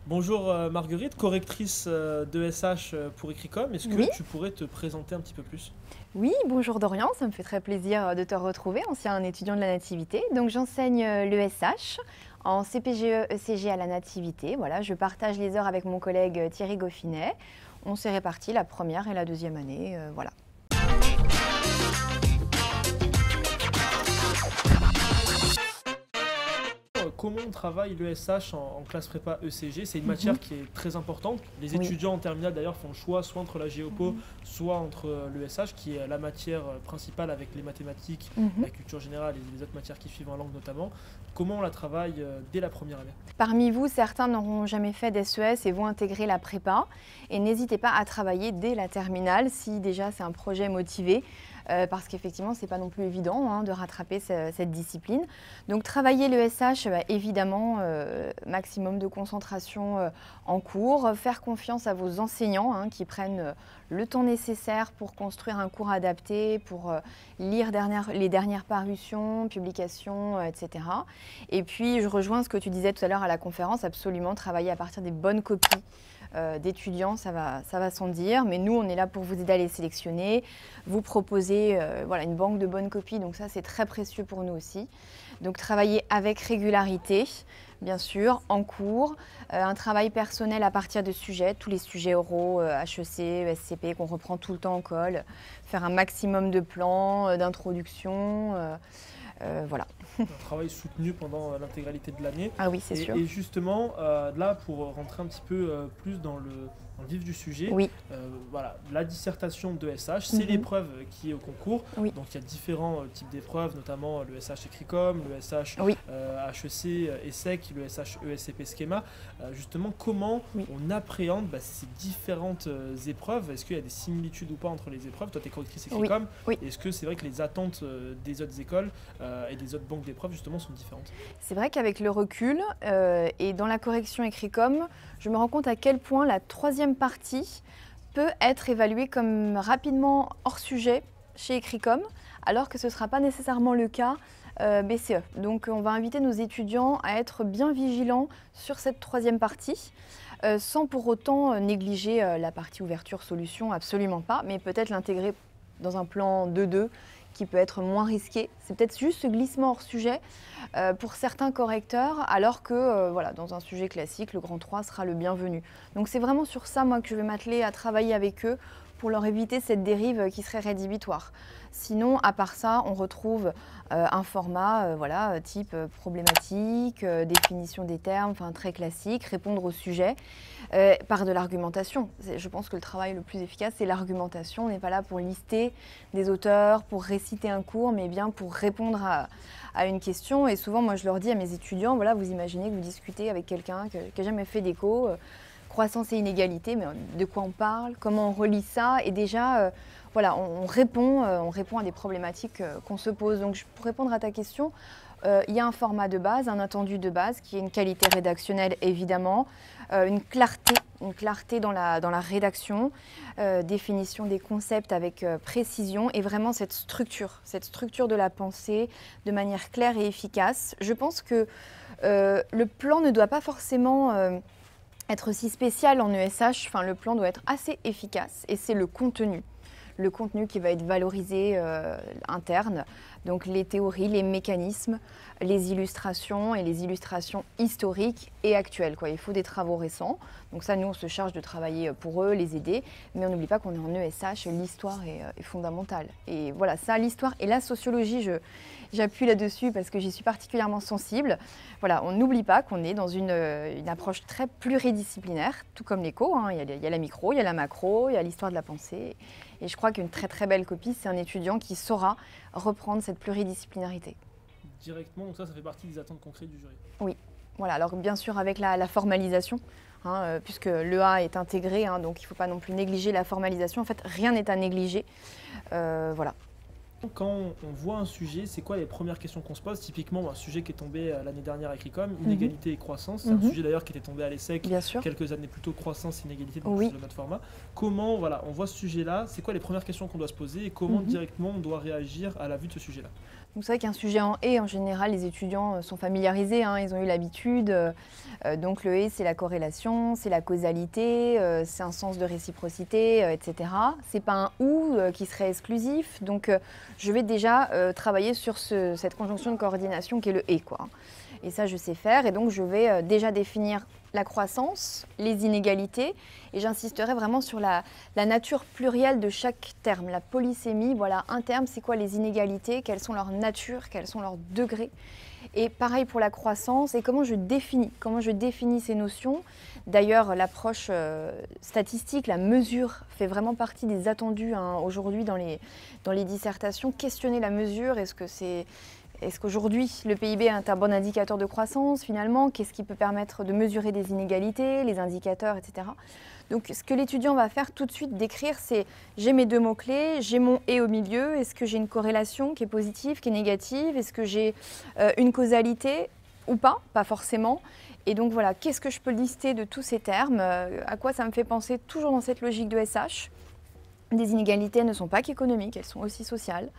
Bonjour Marguerite, correctrice de SH pour Ecricom. Est-ce que Oui, tu pourrais te présenter un petit peu plus? oui, bonjour Dorian, ça me fait très plaisir de te retrouver, ancien étudiant de la Nativité. Donc j'enseigne l'ESH en CPGE-ECG à la Nativité. Voilà, je partage les heures avec mon collègue Thierry Goffinet. On s'est répartis la première et la deuxième année, voilà. Comment on travaille l'ESH en classe prépa ECG? C'est une Mhm. matière qui est très importante. Les Oui. étudiants en terminale d'ailleurs font le choix soit entre la géopo, Mhm. soit entre l'ESH qui est la matière principale avec les mathématiques, Mhm. la culture générale et les autres matières qui suivent en langue notamment. Comment on la travaille dès la première année? Parmi vous, certains n'auront jamais fait d'SES et vont intégrer la prépa. Et n'hésitez pas à travailler dès la terminale si déjà c'est un projet motivé, parce qu'effectivement, ce n'est pas non plus évident de rattraper cette discipline. Donc travailler le SH, évidemment, maximum de concentration en cours, faire confiance à vos enseignants qui prennent le temps nécessaire pour construire un cours adapté, pour lire les dernières parutions, publications, etc. Et puis, je rejoins ce que tu disais tout à l'heure à la conférence, absolument travailler à partir des bonnes copies d'étudiants, ça va sans dire. Mais nous, on est là pour vous aider à les sélectionner, vous proposer voilà, une banque de bonnes copies. Donc ça, c'est très précieux pour nous aussi. Donc travailler avec régularité, bien sûr, en cours. Un travail personnel à partir de sujets, tous les sujets oraux, HEC, ESCP, qu'on reprend tout le temps en colle. Faire un maximum de plans, d'introduction. Voilà. Un travail soutenu pendant l'intégralité de l'année. Ah oui, c'est sûr. Et justement, là, pour rentrer un petit peu plus dans le vif du sujet, Oui. voilà, la dissertation de SH, c'est Mhm. l'épreuve qui est au concours. Oui. Donc il y a différents types d'épreuves, notamment le SH Ecricom, le SH Oui. HEC ESSEC, le SH ESCP Schema. Justement, comment Oui. on appréhende ces différentes épreuves? Est-ce qu'il y a des similitudes ou pas entre les épreuves? Toi, tu es correctrice Ecricom. Oui. Est-ce que c'est vrai que les attentes des autres écoles et des autres banques d'épreuves justement sont différentes? C'est vrai qu'avec le recul et dans la correction Ecricom, je me rends compte à quel point la troisième partie peut être évaluée comme rapidement hors sujet chez Ecricom, alors que ce ne sera pas nécessairement le cas BCE. Donc on va inviter nos étudiants à être bien vigilants sur cette troisième partie, sans pour autant négliger la partie ouverture-solution, absolument pas, mais peut-être l'intégrer dans un plan 2-2 qui peut être moins risqué. C'est peut-être juste ce glissement hors sujet pour certains correcteurs, alors que voilà, dans un sujet classique, le grand 3 sera le bienvenu. Donc c'est vraiment sur ça, moi, que je vais m'atteler à travailler avec eux pour leur éviter cette dérive qui serait rédhibitoire. Sinon, à part ça, on retrouve un format voilà, type problématique, définition des termes, enfin très classique, répondre au sujet par de l'argumentation. Je pense que le travail le plus efficace, c'est l'argumentation. On n'est pas là pour lister des auteurs, pour réciter un cours, mais bien pour répondre à une question. Et souvent, moi, je leur dis à mes étudiants, voilà, vous imaginez que vous discutez avec quelqu'un qui n'a jamais fait d'éco, croissance et inégalité, mais de quoi on parle, comment on relie ça, et déjà, voilà, on répond à des problématiques qu'on se pose. Donc, pour répondre à ta question, il y a un format de base, un attendu de base, qui est une qualité rédactionnelle évidemment, une clarté dans la rédaction, définition des concepts avec précision et vraiment cette structure de la pensée de manière claire et efficace. Je pense que le plan ne doit pas forcément être si spécial en ESH, enfin, le plan doit être assez efficace et c'est le contenu. Le contenu qui va être valorisé interne, donc les théories, les mécanismes, les illustrations et les illustrations historiques et actuelles, quoi. Il faut des travaux récents, donc ça nous on se charge de travailler pour eux, les aider, mais on n'oublie pas qu'on est en ESH, l'histoire est fondamentale. Et voilà, ça, l'histoire et la sociologie, j'appuie là-dessus parce que j'y suis particulièrement sensible. Voilà, on n'oublie pas qu'on est dans une approche très pluridisciplinaire, tout comme l'éco, il y a la micro, il y a la macro, il y a l'histoire de la pensée. Et je crois qu'une très très belle copie, c'est un étudiant qui saura reprendre cette pluridisciplinarité. Directement, donc ça fait partie des attentes concrètes du jury. Oui, voilà, alors bien sûr avec la formalisation, puisque l'EA est intégré, donc il ne faut pas non plus négliger la formalisation. En fait, rien n'est à négliger. Voilà. Quand on voit un sujet, c'est quoi les premières questions qu'on se pose? Typiquement, un sujet qui est tombé l'année dernière à Ecricom, inégalité et croissance. C'est un sujet d'ailleurs qui était tombé à l'ESSEC Bien sûr. quelques années plus tôt, croissance et inégalité, donc Oui. c'est notre format. Comment, voilà, on voit ce sujet-là, c'est quoi les premières questions qu'on doit se poser et comment directement on doit réagir à la vue de ce sujet-là? Donc c'est vrai qu'un sujet en et, en général, les étudiants sont familiarisés, hein, ils ont eu l'habitude. Donc le et, c'est la corrélation, c'est la causalité, c'est un sens de réciprocité, etc. C'est pas un ou qui serait exclusif. Donc je vais déjà travailler sur cette conjonction de coordination qui est le et, quoi. Et ça, je sais faire. Et donc je vais déjà définir la croissance, les inégalités, et j'insisterai vraiment sur la nature plurielle de chaque terme, la polysémie. Voilà, un terme, c'est quoi les inégalités, quelles sont leurs natures, quels sont leurs degrés. Et pareil pour la croissance, et comment je définis ces notions. D'ailleurs, l'approche statistique, la mesure, fait vraiment partie des attendus, hein, aujourd'hui dans les dissertations. Questionner la mesure, est-ce qu'aujourd'hui, le PIB est un bon indicateur de croissance finalement? Qu'est-ce qui peut permettre de mesurer des inégalités, les indicateurs, etc. Donc ce que l'étudiant va faire tout de suite, décrire, c'est j'ai mes deux mots-clés, j'ai mon « et » au milieu, est-ce que j'ai une corrélation qui est positive, qui est négative, est-ce que j'ai une causalité ou pas? Pas forcément. Et donc voilà, qu'est-ce que je peux lister de tous ces termes? À quoi ça me fait penser, toujours dans cette logique de SH? Des inégalités ne sont pas qu'économiques, elles sont aussi sociales.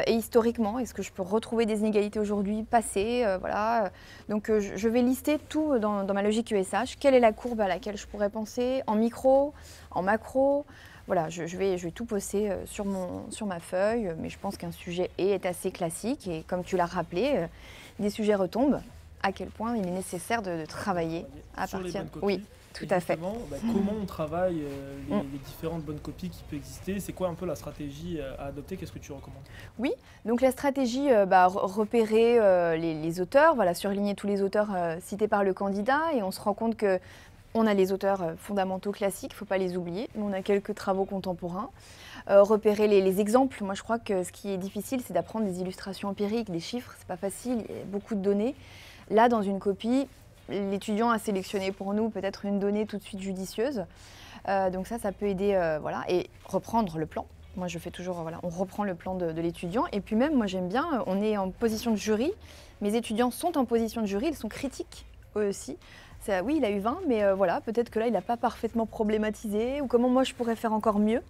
Et historiquement, est-ce que je peux retrouver des inégalités aujourd'hui, passées, voilà. Donc je vais lister tout dans ma logique ESH. Quelle est la courbe à laquelle je pourrais penser en micro, en macro? Voilà, je vais tout poster sur ma feuille, mais je pense qu'un sujet est assez classique. Et comme tu l'as rappelé, des sujets retombent. À quel point il est nécessaire de travailler à partir... Oui. Tout à fait. Comment on travaille les différentes bonnes copies qui peuvent exister? C'est quoi un peu la stratégie à adopter? Qu'est-ce que tu recommandes? Oui, donc la stratégie, repérer les auteurs, voilà, surligner tous les auteurs cités par le candidat, et on se rend compte qu'on a les auteurs fondamentaux classiques, il ne faut pas les oublier, mais on a quelques travaux contemporains. Repérer les exemples. Moi, je crois que ce qui est difficile, c'est d'apprendre des illustrations empiriques, des chiffres, c'est pas facile, il y a beaucoup de données. Là, dans une copie, l'étudiant a sélectionné pour nous peut-être une donnée tout de suite judicieuse. Donc ça peut aider, voilà, et reprendre le plan. Moi, je fais toujours, voilà, on reprend le plan de l'étudiant. Et puis même, moi, j'aime bien, on est en position de jury. Mes étudiants sont en position de jury, ils sont critiques, eux aussi. Oui, il a eu 20, mais voilà, peut-être que là, il n'a pas parfaitement problématisé. Ou comment moi, je pourrais faire encore mieux,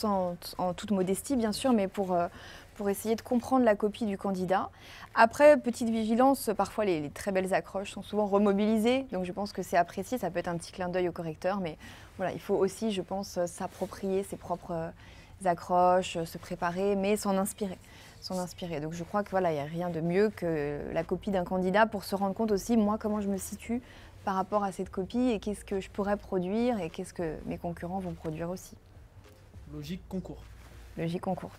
en toute modestie, bien sûr, mais pour essayer de comprendre la copie du candidat. Après, petite vigilance, parfois les très belles accroches sont souvent remobilisées, donc je pense que c'est apprécié, ça peut être un petit clin d'œil au correcteur, mais voilà, il faut aussi, je pense, s'approprier ses propres accroches, se préparer, mais s'en inspirer. Donc je crois que voilà, il n'y a rien de mieux que la copie d'un candidat pour se rendre compte aussi, moi, comment je me situe par rapport à cette copie et qu'est-ce que je pourrais produire et qu'est-ce que mes concurrents vont produire aussi. Logique concours. Logique concours.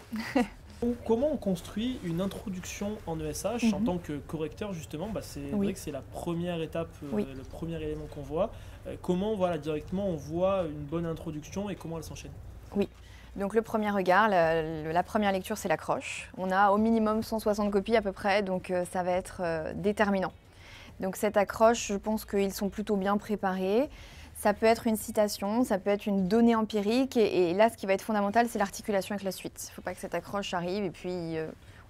Comment on construit une introduction en ESH en tant que correcteur, justement? C'est vrai que c'est la première étape, le premier élément qu'on voit. Comment voilà, directement on voit une bonne introduction et comment elle s'enchaîne? Oui. Donc le premier regard, la première lecture, c'est l'accroche. On a au minimum 160 copies à peu près, donc ça va être déterminant. Donc cette accroche, je pense qu'ils sont plutôt bien préparés. Ça peut être une citation, ça peut être une donnée empirique, et là, ce qui va être fondamental, c'est l'articulation avec la suite. Il ne faut pas que cette accroche arrive et puis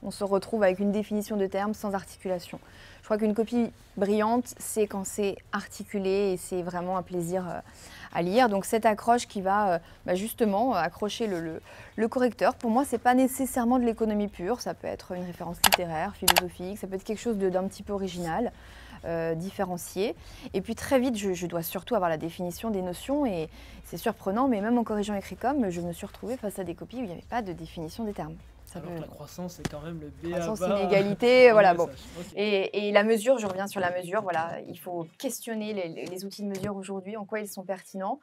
on se retrouve avec une définition de termes sans articulation. Je crois qu'une copie brillante, c'est quand c'est articulé et c'est vraiment un plaisir à lire. Donc cette accroche qui va justement accrocher le correcteur, pour moi, ce n'est pas nécessairement de l'économie pure, ça peut être une référence littéraire, philosophique, ça peut être quelque chose d'un petit peu original. Différencier. Et puis très vite, je dois surtout avoir la définition des notions, et c'est surprenant, mais même en corrigeant écrit-com, je me suis retrouvée face à des copies où il n'y avait pas de définition des termes. Alors que la croissance, c'est quand même le B.A.-ba. Croissance, inégalité, voilà, bon. Et la mesure, je reviens sur la mesure, voilà, il faut questionner les outils de mesure aujourd'hui, en quoi ils sont pertinents.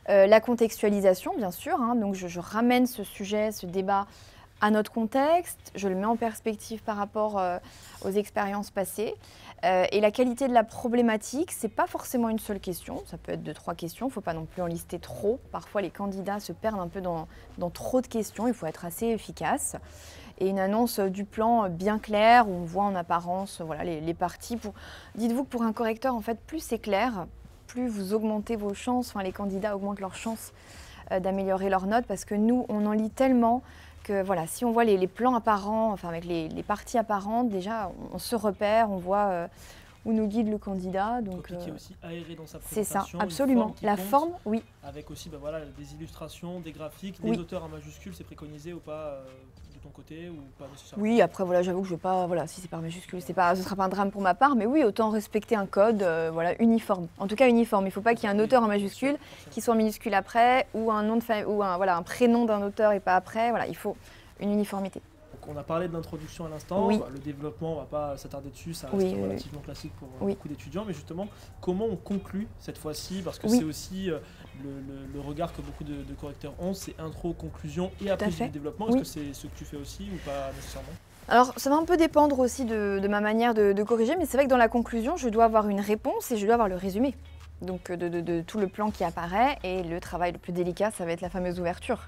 La contextualisation, bien sûr, hein, donc je ramène ce sujet, ce débat à notre contexte, je le mets en perspective par rapport aux expériences passées. Et la qualité de la problématique, ce n'est pas forcément une seule question, ça peut être 2-3 questions, il ne faut pas non plus en lister trop. Parfois, les candidats se perdent un peu dans trop de questions, il faut être assez efficace. Et une annonce du plan bien claire, où on voit en apparence voilà, les parties. Dites-vous que pour un correcteur, en fait, plus c'est clair, plus vous augmentez vos chances, enfin les candidats augmentent leurs chances d'améliorer leurs notes, parce que nous, on en lit tellement que voilà, si on voit les plans apparents, enfin avec les parties apparentes, déjà on se repère, on voit où nous guide le candidat. Donc qui est aussi aéré dans sa présentation. C'est ça, absolument. La forme, oui. Avec aussi voilà, des illustrations, des graphiques, des auteurs en majuscules, c'est préconisé ou pas de ton côté ou pas nécessairement? Oui, après voilà, j'avoue que je vais pas, voilà, si c'est par majuscule, ce sera pas un drame pour ma part, mais oui, autant respecter un code voilà, uniforme. En tout cas uniforme, il ne faut pas qu'il y ait un auteur en majuscule qui soit en minuscule après, ou un nom de famille, ou voilà, un prénom d'un auteur et pas après, voilà, il faut une uniformité. On a parlé de l'introduction à l'instant, oui. Le développement, on ne va pas s'attarder dessus, ça reste relativement classique pour beaucoup d'étudiants, mais justement, comment on conclut cette fois-ci? Parce que c'est aussi le regard que beaucoup de correcteurs ont, c'est intro, conclusion et après du développement. Est-ce que c'est ce que tu fais aussi ou pas nécessairement? Alors, ça va un peu dépendre aussi de ma manière de corriger, mais c'est vrai que dans la conclusion, je dois avoir une réponse et je dois avoir le résumé. Donc, de tout le plan qui apparaît, et le travail le plus délicat, ça va être la fameuse ouverture.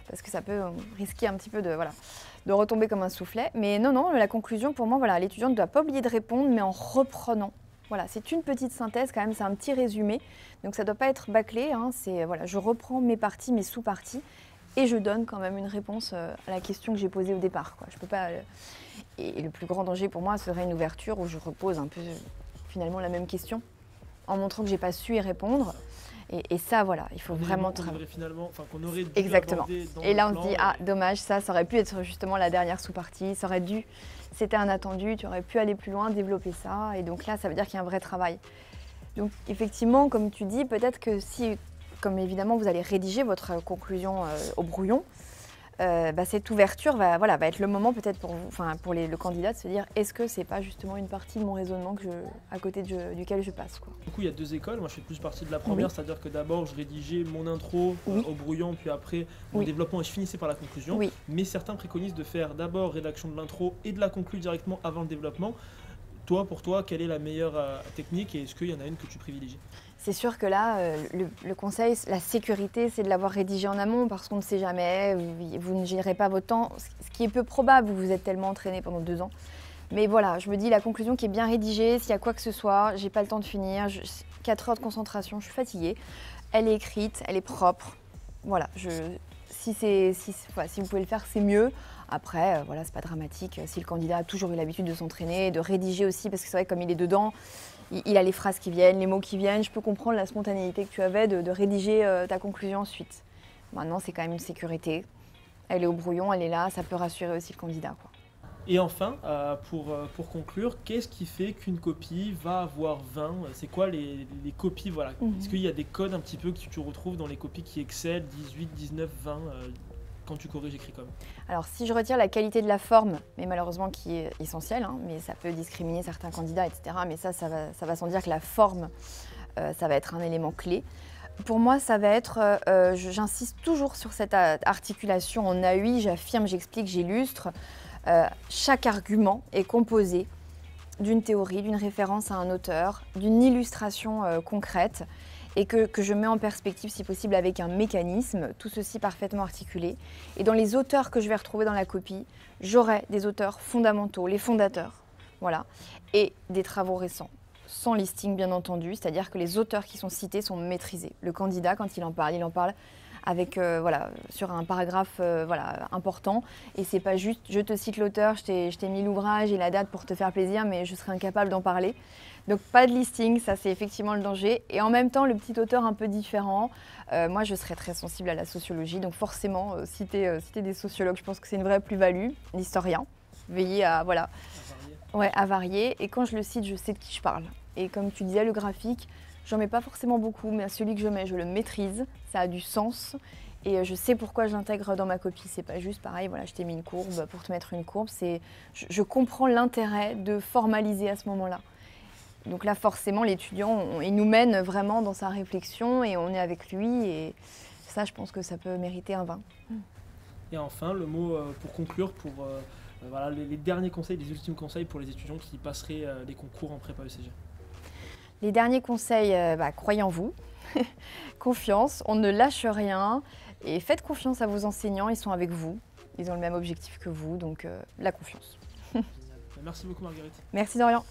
Parce que ça peut risquer un petit peu de retomber comme un soufflet. Mais non, la conclusion, pour moi, voilà, l'étudiant ne doit pas oublier de répondre, mais en reprenant. Voilà, c'est une petite synthèse quand même, c'est un petit résumé. Donc ça ne doit pas être bâclé, hein, voilà, je reprends mes parties, mes sous-parties, et je donne quand même une réponse à la question que j'ai posée au départ, quoi. Je peux pas, et le plus grand danger pour moi serait une ouverture où je repose un peu finalement la même question, en montrant que je n'ai pas su y répondre. Et ça, voilà, il faut vraiment travailler. Qu'on aurait dû exactement. Dans et là, on se dit, ah, dommage, ça aurait pu être justement la dernière sous-partie, ça aurait dû, c'était un attendu, tu aurais pu aller plus loin, développer ça. Et donc là, ça veut dire qu'il y a un vrai travail. Donc effectivement, comme tu dis, peut-être que si, comme évidemment, vous allez rédiger votre conclusion au brouillon, cette ouverture va être le moment peut-être pour vous, pour le candidat de se dire est-ce que c'est pas justement une partie de mon raisonnement à côté duquel je passe, quoi. Du coup, il y a deux écoles. Moi, je fais plus partie de la première, c'est-à-dire que d'abord, je rédigeais mon intro au brouillon, puis après mon développement et je finissais par la conclusion. Mais certains préconisent de faire d'abord rédaction de l'intro et de la conclure directement avant le développement. Pour toi, quelle est la meilleure technique et est-ce qu'il y en a une que tu privilégies? C'est sûr que là, le conseil, la sécurité, c'est de l'avoir rédigé en amont parce qu'on ne sait jamais, vous ne gérez pas votre temps, ce qui est peu probable, vous êtes tellement entraîné pendant 2 ans. Mais voilà, je me dis la conclusion qui est bien rédigée, s'il y a quoi que ce soit, j'ai pas le temps de finir, 4 heures de concentration, je suis fatiguée, elle est écrite, elle est propre. Voilà, si vous pouvez le faire, c'est mieux. Après, voilà, c'est pas dramatique. Si le candidat a toujours eu l'habitude de s'entraîner, de rédiger aussi, parce que c'est vrai que comme il est dedans, il a les phrases qui viennent, les mots qui viennent. Je peux comprendre la spontanéité que tu avais de rédiger ta conclusion ensuite. Maintenant, c'est quand même une sécurité. Elle est au brouillon, elle est là, ça peut rassurer aussi le candidat, quoi. Et enfin, pour conclure, qu'est-ce qui fait qu'une copie va avoir 20? C'est quoi les copies, voilà. Est-ce qu'il y a des codes un petit peu que tu retrouves dans les copies qui excellent 18, 19, 20 quand tu corriges Écricom? Alors si je retire la qualité de la forme, mais malheureusement qui est essentielle, hein, mais ça peut discriminer certains candidats, etc. Mais ça va sans dire que la forme, ça va être un élément clé. Pour moi, ça va être, j'insiste toujours sur cette articulation en AI, j'affirme, j'explique, j'illustre. Chaque argument est composé d'une théorie, d'une référence à un auteur, d'une illustration concrète et que je mets en perspective si possible avec un mécanisme, tout ceci parfaitement articulé. Et dans les auteurs que je vais retrouver dans la copie, j'aurai des auteurs fondamentaux, les fondateurs, voilà, et des travaux récents, sans listing bien entendu, c'est-à-dire que les auteurs qui sont cités sont maîtrisés. Le candidat, quand il en parle avec, sur un paragraphe important. Et c'est pas juste, je te cite l'auteur, je t'ai mis l'ouvrage et la date pour te faire plaisir, mais je serai incapable d'en parler. Donc pas de listing, ça c'est effectivement le danger. Et en même temps, le petit auteur un peu différent, moi je serais très sensible à la sociologie, donc forcément, citer des sociologues, je pense que c'est une vraie plus-value, l'historien. Veiller à, à varier. Et quand je le cite, je sais de qui je parle. Et comme tu disais, le graphique, j'en mets pas forcément beaucoup, mais celui que je mets, je le maîtrise, ça a du sens et je sais pourquoi je l'intègre dans ma copie. C'est pas juste pareil, voilà, je t'ai mis une courbe pour te mettre une courbe, je comprends l'intérêt de formaliser à ce moment-là. Donc là, forcément, l'étudiant, il nous mène vraiment dans sa réflexion et on est avec lui et ça, je pense que ça peut mériter un 20. Et enfin, le mot pour conclure, voilà, les derniers conseils, les ultimes conseils pour les étudiants qui passeraient les concours en prépa ECG. Les derniers conseils, croyez en vous, confiance, on ne lâche rien et faites confiance à vos enseignants, ils sont avec vous, ils ont le même objectif que vous, donc la confiance. Merci beaucoup Marguerite. Merci Dorian.